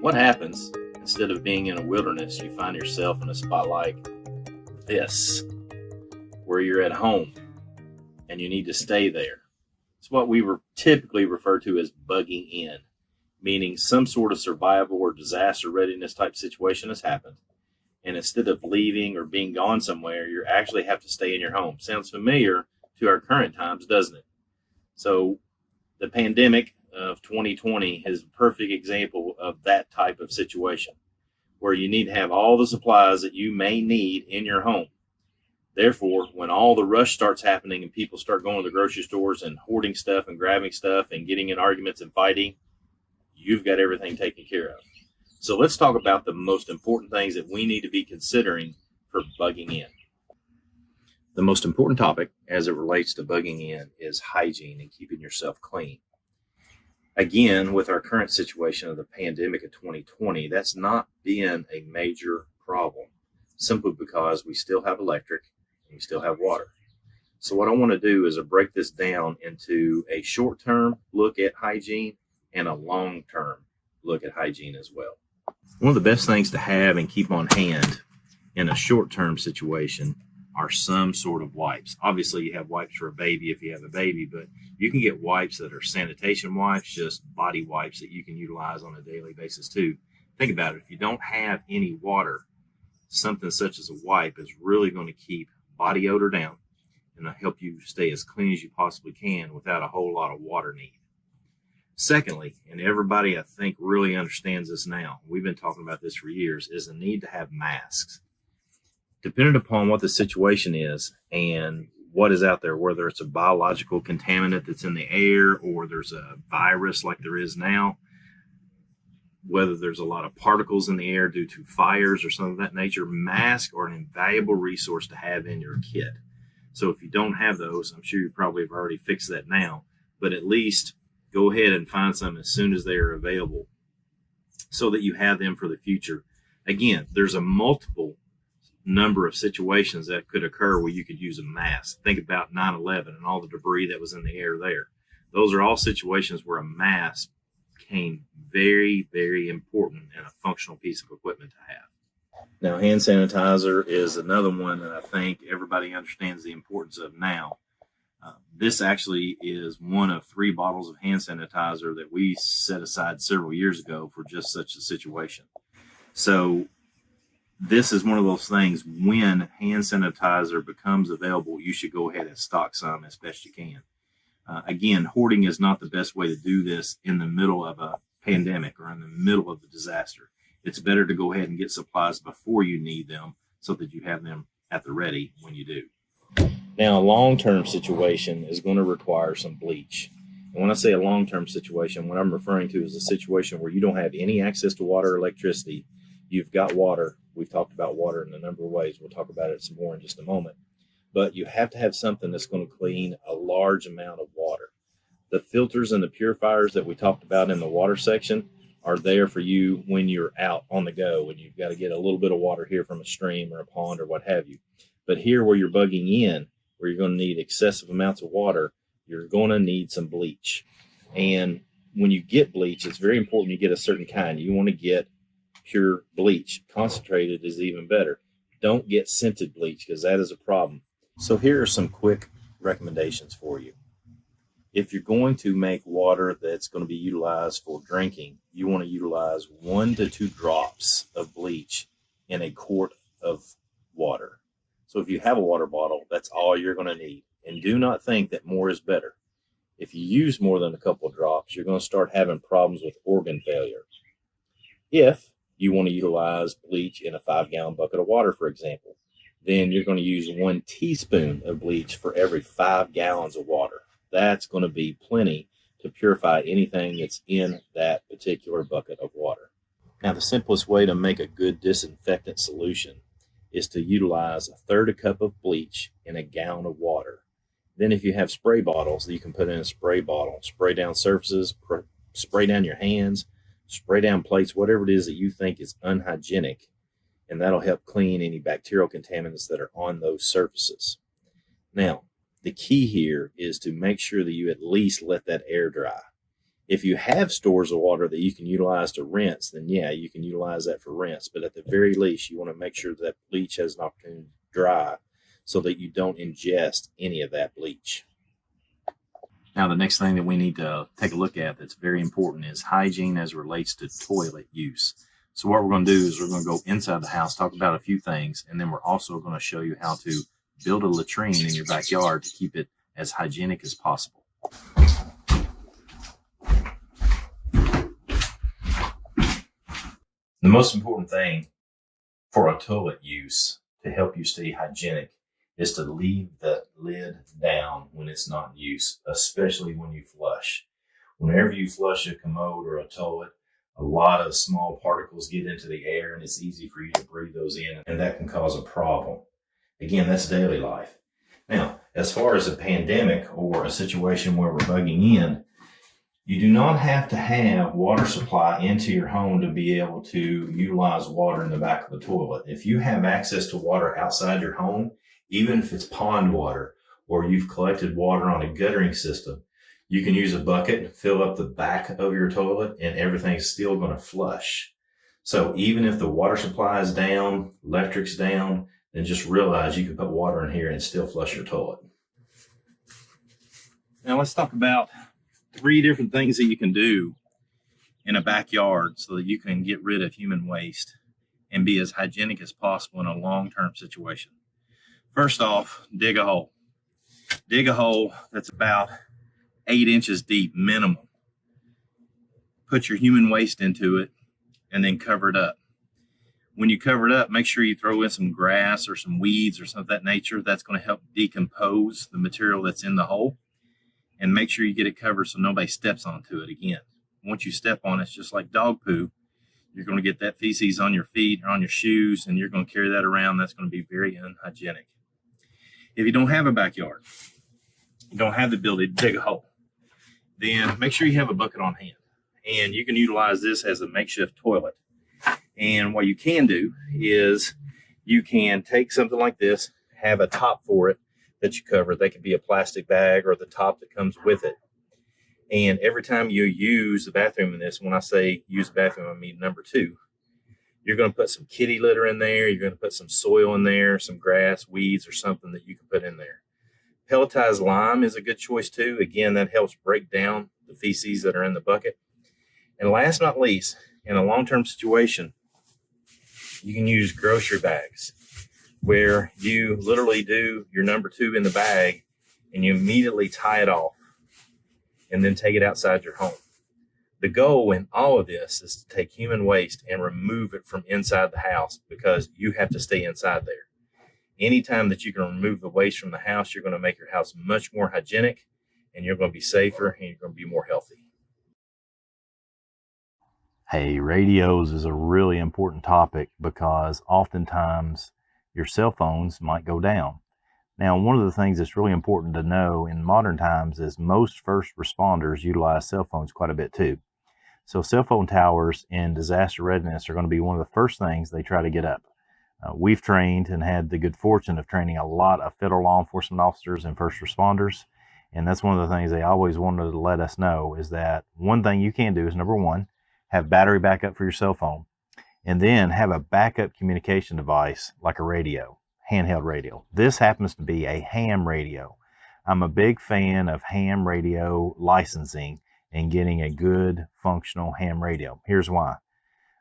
What happens instead of being in a wilderness, you find yourself in a spot like this, where you're at home and you need to stay there? It's what we typically refer to as bugging in, meaning some sort of survival or disaster readiness type situation has happened. And instead of leaving or being gone somewhere, you actually have to stay in your home. Sounds familiar to our current times, doesn't it? So the pandemic of 2020 is a perfect example of that type of situation, where you need to have all the supplies that you may need in your home. Therefore, when all the rush starts happening and people start going to the grocery stores and hoarding stuff and grabbing stuff and getting in arguments and fighting, you've got everything taken care of. So let's talk about the most important things that we need to be considering for bugging in. The most important topic as it relates to bugging in is hygiene and keeping yourself clean. Again, with our current situation of the pandemic of 2020, that's not been a major problem, simply because we still have electric and we still have water. So what I want to do is break this down into a short-term look at hygiene and a long-term look at hygiene as well. One of the best things to have and keep on hand in a short-term situation are some sort of wipes. Obviously, you have wipes for a baby if you have a baby, but you can get wipes that are sanitation wipes, just body wipes that you can utilize on a daily basis too. Think about it. If you don't have any water, something such as a wipe is really going to keep body odor down and help you stay as clean as you possibly can without a whole lot of water need. Secondly, and everybody I think really understands this now, we've been talking about this for years, is the need to have masks. Depending upon what the situation is and what is out there, whether it's a biological contaminant that's in the air or there's a virus like there is now, whether there's a lot of particles in the air due to fires or something of that nature, masks are an invaluable resource to have in your kit. So if you don't have those, I'm sure you probably have already fixed that now, but at least go ahead and find some as soon as they are available so that you have them for the future. Again, there's a multiple number of situations that could occur where you could use a mask. Think about 9/11 and all the debris that was in the air there. Those are all situations where a mask became very, very important and a functional piece of equipment to have. Now, hand sanitizer is another one that I think everybody understands the importance of now. This actually is one of 3 bottles of hand sanitizer that we set aside several years ago for just such a situation. So this is one of those things, when hand sanitizer becomes available, you should go ahead and stock some as best you can. Again, hoarding is not the best way to do this in the middle of a pandemic or in the middle of a disaster. It's better to go ahead and get supplies before you need them so that you have them at the ready when you do. Now, a long-term situation is going to require some bleach. And when I say a long-term situation, what I'm referring to is a situation where you don't have any access to water or electricity. You've got water. We've talked about water in a number of ways. We'll talk about it some more in just a moment. But you have to have something that's going to clean a large amount of water. The filters and the purifiers that we talked about in the water section are there for you when you're out on the go and you've got to get a little bit of water here from a stream or a pond or what have you. But here where you're bugging in, where you're going to need excessive amounts of water, you're going to need some bleach. And when you get bleach, it's very important you get a certain kind. You want to get pure bleach. Concentrated is even better. Don't get scented bleach because that is a problem. So here are some quick recommendations for you. If you're going to make water that's going to be utilized for drinking, you want to utilize 1 to 2 drops of bleach in a quart of water. So if you have a water bottle, that's all you're going to need. And do not think that more is better. If you use more than a couple of drops, you're going to start having problems with organ failure. If you want to utilize bleach in a 5-gallon bucket of water, for example, then you're going to use 1 teaspoon of bleach for every 5 gallons of water. That's going to be plenty to purify anything that's in that particular bucket of water. Now, the simplest way to make a good disinfectant solution is to utilize 1/3 cup of bleach in a gallon of water. Then if you have spray bottles, you can put in a spray bottle, spray down surfaces, spray down your hands, spray down plates, whatever it is that you think is unhygienic, and that'll help clean any bacterial contaminants that are on those surfaces. Now, The key here is to make sure that you at least let that air dry. If you have stores of water that you can utilize to rinse, then yeah, you can utilize that for rinse. But at the very least, you want to make sure that bleach has an opportunity to dry so that you don't ingest any of that bleach. Now, the next thing that we need to take a look at that's very important is hygiene as it relates to toilet use. So what we're going to do is we're going to go inside the house, talk about a few things, and then we're also going to show you how to build a latrine in your backyard to keep it as hygienic as possible. The most important thing for a toilet use to help you stay hygienic is to leave the lid down when it's not in use, especially when you flush. Whenever you flush a commode or a toilet, a lot of small particles get into the air and it's easy for you to breathe those in, and that can cause a problem. Again, that's daily life. Now, as far as a pandemic or a situation where we're bugging in, you do not have to have water supply into your home to be able to utilize water in the back of the toilet. If you have access to water outside your home, even if it's pond water or you've collected water on a guttering system, you can use a bucket, fill up the back of your toilet, and everything's still going to flush. So even if the water supply is down, electric's down, then just realize you can put water in here and still flush your toilet. Now let's talk about 3 different things that you can do in a backyard so that you can get rid of human waste and be as hygienic as possible in a long-term situation. First off, dig a hole. Dig a hole that's about 8 inches deep, minimum. Put your human waste into it and then cover it up. When you cover it up, make sure you throw in some grass or some weeds or something of that nature. That's going to help decompose the material that's in the hole. And make sure you get it covered so nobody steps onto it again. Once you step on it, it's just like dog poo. You're going to get that feces on your feet or on your shoes, and you're going to carry that around. That's going to be very unhygienic. If you don't have a backyard, you don't have the ability to dig a hole, then make sure you have a bucket on hand. And you can utilize this as a makeshift toilet. And what you can do is you can take something like this, have a top for it that you cover. They could be a plastic bag or the top that comes with it. And every time you use the bathroom in this, when I say use the bathroom, I mean number 2, you're going to put some kitty litter in there. You're going to put some soil in there, some grass, weeds, or something that you can put in there. Pelletized lime is a good choice too. Again, that helps break down the feces that are in the bucket. And last but not least, in a long-term situation, you can use grocery bags, where you literally do your number 2 in the bag and you immediately tie it off and then take it outside your home. The goal in all of this is to take human waste and remove it from inside the house, because you have to stay inside there. Anytime that you can remove the waste from the house, you're going to make your house much more hygienic, and you're going to be safer, and you're going to be more healthy. Hey, radios is a really important topic because oftentimes your cell phones might go down. Now, one of the things that's really important to know in modern times is most first responders utilize cell phones quite a bit too. So cell phone towers in disaster readiness are going to be one of the first things they try to get up. We've trained and had the good fortune of training a lot of federal law enforcement officers and first responders. And that's one of the things they always wanted to let us know is that one thing you can do is, number 1, have battery backup for your cell phone, and then have a backup communication device like a radio, handheld radio. This happens to be a ham radio. I'm a big fan of ham radio licensing and getting a good functional ham radio. Here's why.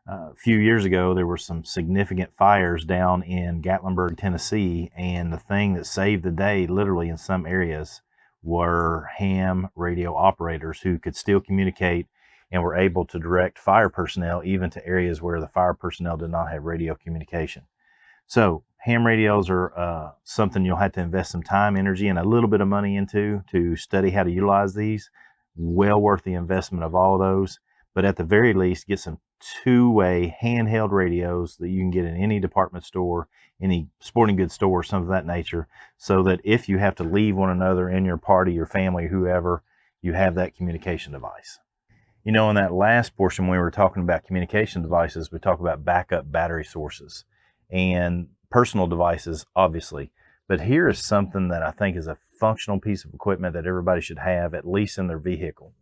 A few years ago, there were some significant fires down in Gatlinburg, Tennessee, and the thing that saved the day, literally in some areas, were ham radio operators who could still communicate and were able to direct fire personnel even to areas where the fire personnel did not have radio communication. So ham radios are something you'll have to invest some time, energy, and a little bit of money into to study how to utilize these. Well worth the investment of all of those. But at the very least, get some 2-way handheld radios that you can get in any department store, any sporting goods store, something of that nature, so that if you have to leave one another in your party, your family, whoever, you have that communication device. You know, in that last portion, when we were talking about communication devices, we talk about backup battery sources and personal devices, obviously. But here is something that I think is a functional piece of equipment that everybody should have, at least in their vehicle.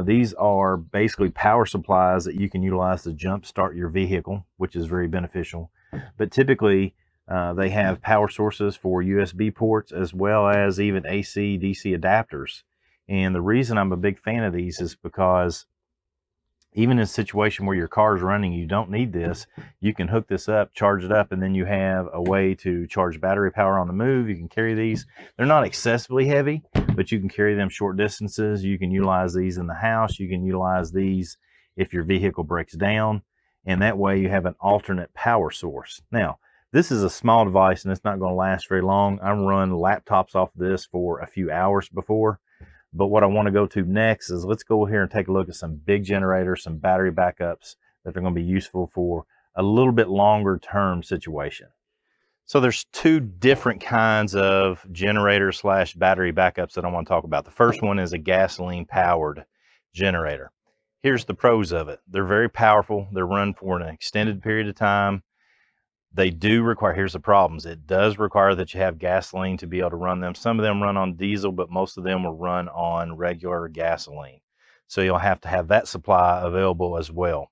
These are basically power supplies that you can utilize to jump start your vehicle, which is very beneficial. But typically, they have power sources for USB ports as well as even AC, DC adapters. And the reason I'm a big fan of these is because even in a situation where your car is running, you don't need this, you can hook this up, charge it up, and then you have a way to charge battery power on the move. You can carry these. They're not excessively heavy, but you can carry them short distances. You can utilize these in the house. You can utilize these if your vehicle breaks down, and that way you have an alternate power source. Now, this is a small device and it's not going to last very long. I've run laptops off this for a few hours before. But what I want to go to next is let's go here and take a look at some big generators, some battery backups that are going to be useful for a little bit longer term situation. So there's two different kinds of generator slash battery backups that I want to talk about. The first one is a gasoline powered generator. Here's the pros of it. They're very powerful. They're run for an extended period of time. They do require, here's the problems. It does require that you have gasoline to be able to run them. Some of them run on diesel, but most of them will run on regular gasoline. So you'll have to have that supply available as well.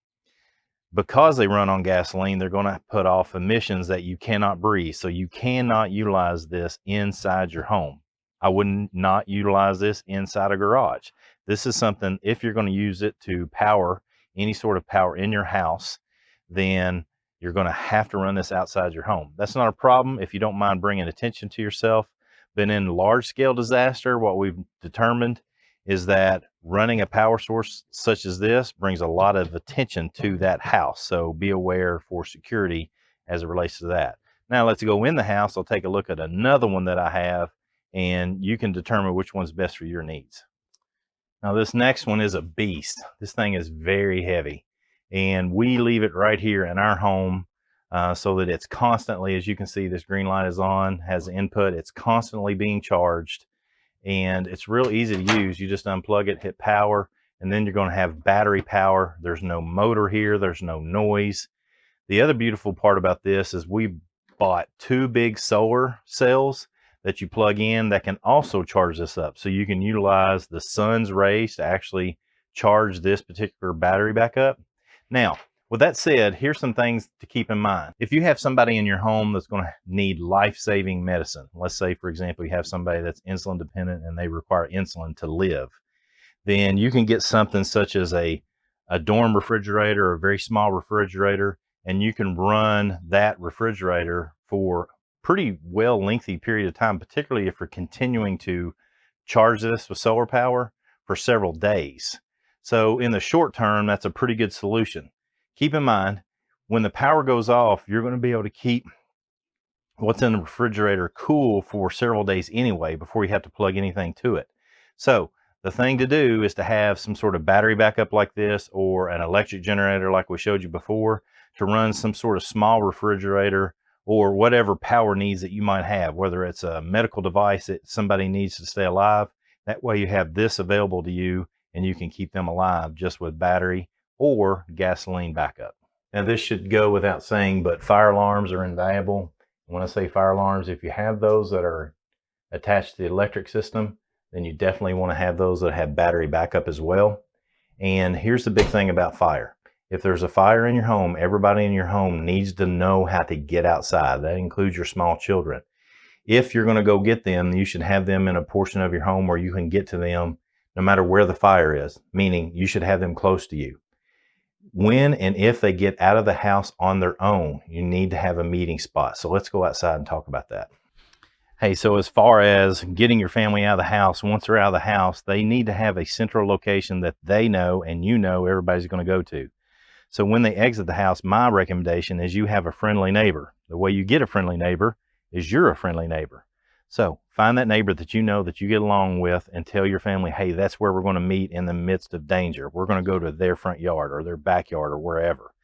Because they run on gasoline, they're going to put off emissions that you cannot breathe. So you cannot utilize this inside your home. I would not utilize this inside a garage. This is something, if you're going to use it to power any sort of power in your house, then you're going to have to run this outside your home. That's not a problem if you don't mind bringing attention to yourself. But in large scale disaster, what we've determined is that running a power source such as this brings a lot of attention to that house. So be aware for security as it relates to that. Now let's go in the house. I'll take a look at another one that I have, and you can determine which one's best for your needs. Now this next one is a beast. This thing is very heavy, and we leave it right here in our home so that it's constantly, as you can see, this green light is on, has input. It's constantly being charged, and it's real easy to use. You just unplug it, hit power, and then you're going to have battery power. There's no motor here. There's no noise. The other beautiful part about this is we bought two big solar cells that you plug in that can also charge this up. So you can utilize the sun's rays to actually charge this particular battery back up. Now, with that said, here's some things to keep in mind. If you have somebody in your home that's going to need life-saving medicine, let's say, for example, you have somebody that's insulin dependent and they require insulin to live, then you can get something such as a dorm refrigerator or a very small refrigerator, and you can run that refrigerator for pretty well lengthy period of time, particularly if you're continuing to charge this with solar power for several days. So in the short term, that's a pretty good solution. Keep in mind, when the power goes off, you're going to be able to keep what's in the refrigerator cool for several days anyway before you have to plug anything to it. So the thing to do is to have some sort of battery backup like this, or an electric generator like we showed you before, to run some sort of small refrigerator or whatever power needs that you might have, whether it's a medical device that somebody needs to stay alive. That way you have this available to you and you can keep them alive just with battery or gasoline backup. Now this should go without saying, but fire alarms are invaluable. When I say fire alarms, if you have those that are attached to the electric system, then you definitely want to have those that have battery backup as well. And here's the big thing about fire. If there's a fire in your home, everybody in your home needs to know how to get outside. That includes your small children. If you're going to go get them, you should have them in a portion of your home where you can get to them no matter where the fire is, meaning you should have them close to you. When and if they get out of the house on their own, you need to have a meeting spot. So let's go outside and talk about that. Hey, so as far as getting your family out of the house, once they're out of the house, they need to have a central location that they know and you know everybody's going to go to. So when they exit the house, my recommendation is you have a friendly neighbor. The way you get a friendly neighbor is you're a friendly neighbor. So find that neighbor that you know that you get along with and tell your family, hey, that's where we're going to meet in the midst of danger. We're going to go to their front yard or their backyard or wherever.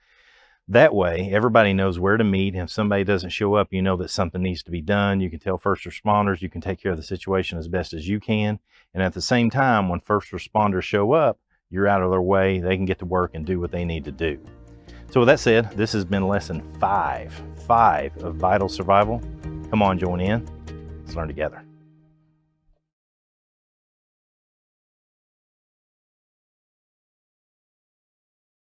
That way, everybody knows where to meet. And if somebody doesn't show up, you know that something needs to be done. You can tell first responders, you can take care of the situation as best as you can. And at the same time, when first responders show up, you're out of their way, they can get to work and do what they need to do. So with that said, this has been lesson 5 of Vital Survival. Come on, join in. Let's learn together.